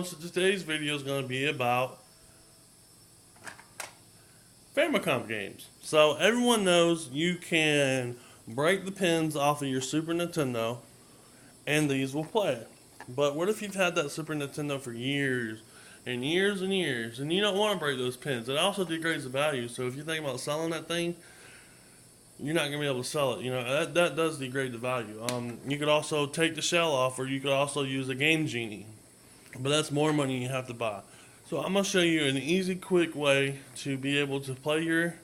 so today's video is going to be about famicom games. So everyone knows you can break the pins off of your Super Nintendo and these will play. But what if you've had that Super Nintendo for years and years and years and you don't want to break those pins? It also degrades the value, so if you think about selling that thing, you're not going to be able to sell it. You know, that does degrade the value. You could also take the shell off, or you could also use a Game Genie. But that's more money you have to buy. So I'm going to show you an easy, quick way to be able to play your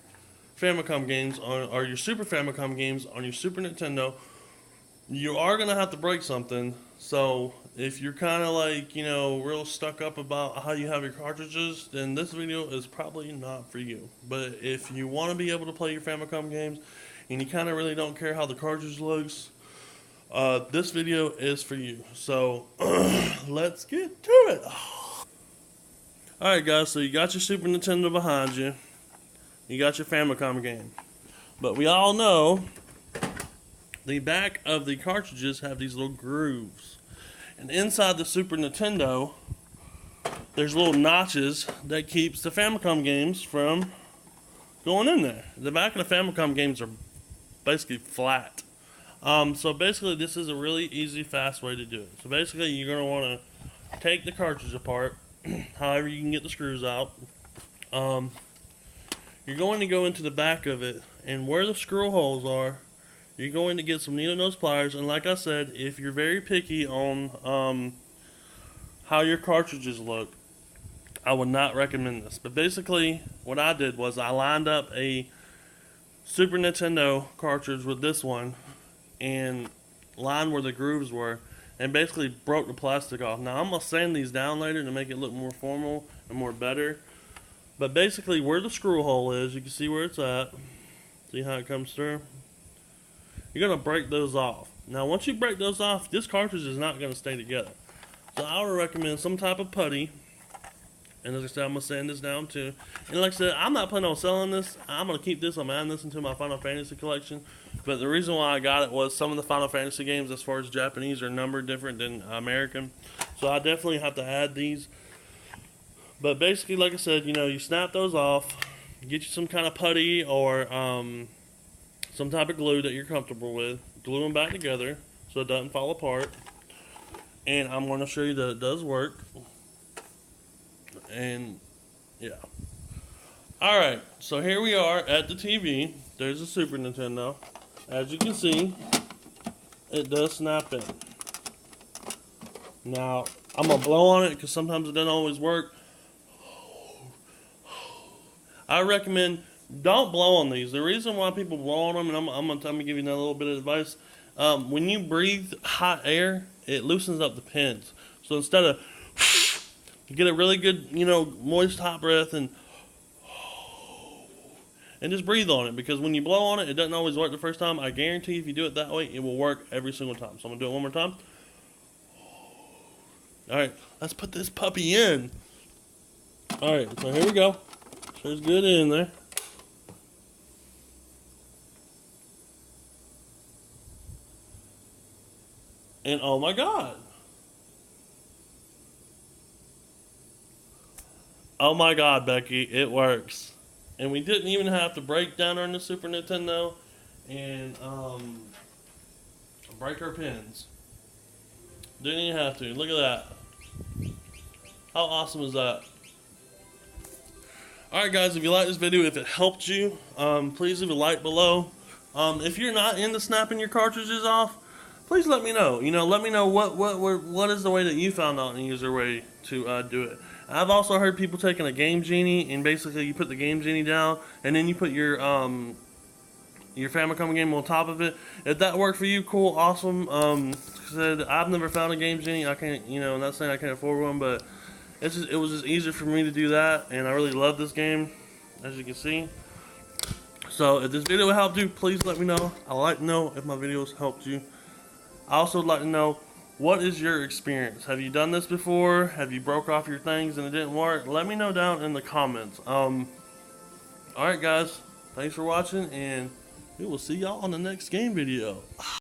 Famicom games or your Super Famicom games on your Super Nintendo. You are going to have to break something. So if you're kind of like, you know, real stuck up about how you have your cartridges, then this video is probably not for you. But if you want to be able to play your Famicom games and you kind of really don't care how the cartridge looks, this video is for you. So let's get to it. Alright guys, so you got your Super Nintendo behind you. You got your Famicom game. But we all know the back of the cartridges have these little grooves. And inside the Super Nintendo, there's little notches that keeps the Famicom games from going in there. The back of the Famicom games are basically flat. So basically this is a really easy, fast way to do it. So basically you're going to want to take the cartridge apart, however you can get the screws out. You're going to go into the back of it, and where the screw holes are, you're going to get some needle nose pliers. And like I said, if you're very picky on how your cartridges look, I would not recommend this. But basically what I did was I lined up a Super Nintendo cartridge with this one and lined where the grooves were and basically broke the plastic off. Now I'm going to sand these down later to make it look more formal and more better. But basically where the screw hole is, you can see where it's at. See how it comes through? You're going to break those off. Now once you break those off, this cartridge is not going to stay together. So I would recommend some type of putty. And as I said, I'm going to sand this down too. And like I said, I'm not planning on selling this. I'm going to keep this. I'm adding this into my Final Fantasy collection. But the reason why I got it was some of the Final Fantasy games, as far as Japanese, are numbered different than American. So I definitely have to add these. But basically, like I said, you know, you snap those off. Get you some kind of putty or some type of glue that you're comfortable with. Glue them back together so it doesn't fall apart. And I'm going to show you that it does work. And yeah. Alright, so here we are at the TV. There's a Super Nintendo. As you can see, it does snap in. Now, I'm going to blow on it because sometimes it doesn't always work. I recommend don't blow on these. The reason why people blow on them, and I'm going to give you a little bit of advice. When you breathe hot air, it loosens up the pins. So instead of you get a really good, you know, moist hot breath and just breathe on it, because when you blow on it, it doesn't always work the first time. I guarantee if you do it that way, it will work every single time. So I'm going to do it one more time. Alright, let's put this puppy in. Alright, so here we go. There's good in there. And oh my god. Oh my god, Becky, it works. And we didn't even have to break down on the Super Nintendo and break our pins. Didn't even have to. Look at that. How awesome is that? Alright guys, if you like this video, if it helped you, please leave a like below. If you're not into snapping your cartridges off, please let me know. You know, let me know what is the way that you found out an easier way to do it. I've also heard people taking a Game Genie, and basically you put the Game Genie down, and then you put your Famicom game on top of it. If that worked for you, cool, awesome. Said I've never found a Game Genie. I can't, you know, I'm not saying I can't afford one, but it was just easier for me to do that, and I really love this game, as you can see. So if this video helped you, please let me know. I'd like to know if my videos helped you. I also would like to know, what is your experience? Have you done this before? Have you broke off your things and it didn't work? Let me know down in the comments. Alright guys, thanks for watching, and we will see y'all on the next game video.